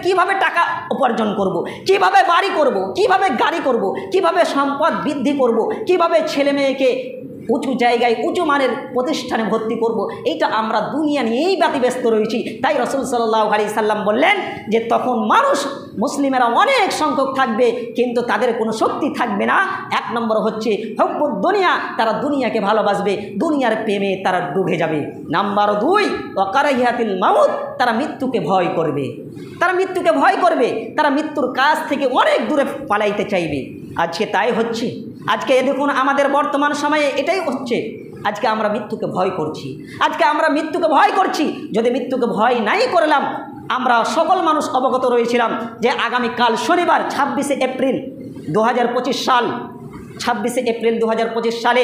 কিভাবে টাকা উপার্জন করব, কিভাবে বাড়ি করব, কিভাবে গাড়ি করব, কিভাবে সম্পদ বৃদ্ধি করব, কিভাবে ছেলে মেয়েকে উঁচু জায়গায় উঁচু মানের প্রতিষ্ঠানে ভর্তি করব, এইটা আমরা দুনিয়া নিয়েই ব্যতিব্যস্ত রয়েছি। তাই রাসূল সাল্লাল্লাহু আলাইহি সাল্লাম বললেন যে তখন মানুষ মুসলিমেরা অনেক সংখ্যক থাকবে, কিন্তু তাদের কোনো শক্তি থাকবে না। এক নম্বর হচ্ছে হুব্বুদ দুনিয়া, তারা দুনিয়াকে ভালোবাসবে, দুনিয়ার প্রেমে তারা ডুবে যাবে। নাম্বার 2 ওয়াকারাহিয়াতিল মাউত, তারা মৃত্যুকে ভয় করবে, তারা মৃত্যুকে ভয় করবে, তারা মৃত্যুর কাছ থেকে অনেক দূরে পালাইতে চাইবে। আজকে তাই হচ্ছে, আজকে দেখুন আমাদের বর্তমান সময়ে এটাই হচ্ছে। আজকে আমরা মৃত্যুকে ভয় করছি, আজকে আমরা মৃত্যুকে ভয় করছি। যদি মৃত্যুকে ভয় নাই করলাম, আমরা সকল মানুষ অবগত রয়েছিলাম যে আগামীকাল শনিবার 26শে এপ্রিল 2025 সাল, 26শে এপ্রিল 2025 সালে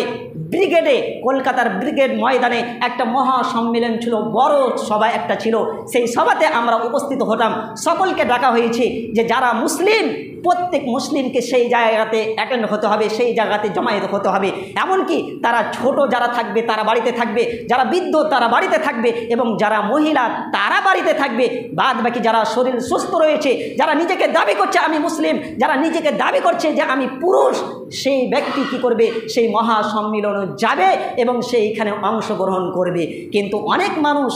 ব্রিগেডে, কলকাতার ব্রিগেড ময়দানে একটা মহা সম্মেলন ছিল, বড় সভা একটা ছিল। সেই সভাতে আমরা উপস্থিত হতাম, সকলকে ডাকা হয়েছে যে যারা মুসলিম প্রত্যেক মুসলিমকে সেই জায়গাতে অ্যাটেন্ড হতে হবে, সেই জায়গাতে জমায়েত হতে হবে। এমনকি তারা ছোট যারা থাকবে তারা বাড়িতে থাকবে, যারা বৃদ্ধ তারা বাড়িতে থাকবে, এবং যারা মহিলা তারা বাড়িতে থাকবে। বাদ বাকি যারা শরীর সুস্থ রয়েছে, যারা নিজেকে দাবি করছে আমি মুসলিম, যারা নিজেকে দাবি করছে যে আমি পুরুষ, সেই ব্যক্তি কি করবে, সেই মহা সম্মেলনে যাবে এবং সেইখানে অংশগ্রহণ করবে। কিন্তু অনেক মানুষ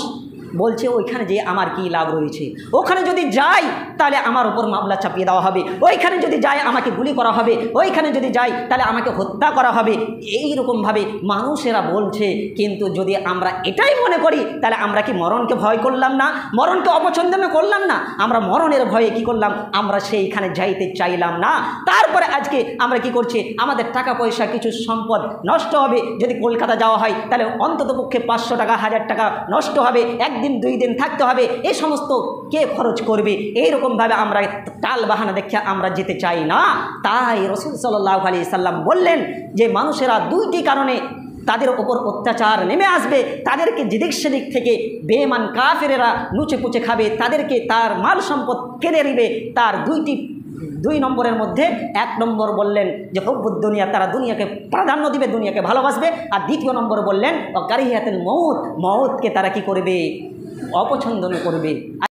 বলছে ওইখানে যে আমার কি লাভ রয়েছে, ওখানে যদি যাই তাহলে আমার উপর মামলা চাপিয়ে দেওয়া হবে, ওইখানে যদি যাই আমাকে গুলি করা হবে, ওইখানে যদি যাই তাহলে আমাকে হত্যা করা হবে। এইরকমভাবে মানুষেরা বলছে। কিন্তু যদি আমরা এটাই মনে করি তাহলে আমরা কি মরণকে ভয় করলাম না, মরণকে অপছন্দ করলাম না? আমরা মরণের ভয়ে কি করলাম, আমরা সেইখানে যাইতে চাইলাম না। তারপরে আজকে আমরা কি করছি, আমাদের টাকা পয়সা কিছু সম্পদ নষ্ট হবে। যদি কলকাতা যাওয়া হয় তাহলে অন্ততপক্ষে 500 টাকা 1000 টাকা নষ্ট হবে, একদিন 2 দিন থাকতে হবে, এই সমস্ত কে খরচ করবে? এইরকমভাবে আমরা টাল বাহানা দেখে আমরা যেতে চাই না। তাই রাসূল সাল্লাল্লাহু আলাইহি সাল্লাম বললেন যে মানুষেরা 2টি কারণে তাদের ওপর অত্যাচার নেমে আসবে, তাদেরকে যেদিক সেদিক থেকে বেঈমান কাফেরেরা লুচে পুচে খাবে, তাদেরকে তার মাল সম্পদ কেড়ে নেবে। তার 2 নম্বরের মধ্যে 1 নম্বর বললেন যে হুব্বুদ দুনিয়া, তারা দুনিয়াকে প্রাধান্য দিবে, দুনিয়াকে ভালোবাসবে। আর 2য় নম্বর বললেন ওয়াকারিহিয়াতুল মউত, মউতকে তারা কি করবে, অপছন্দ করবে।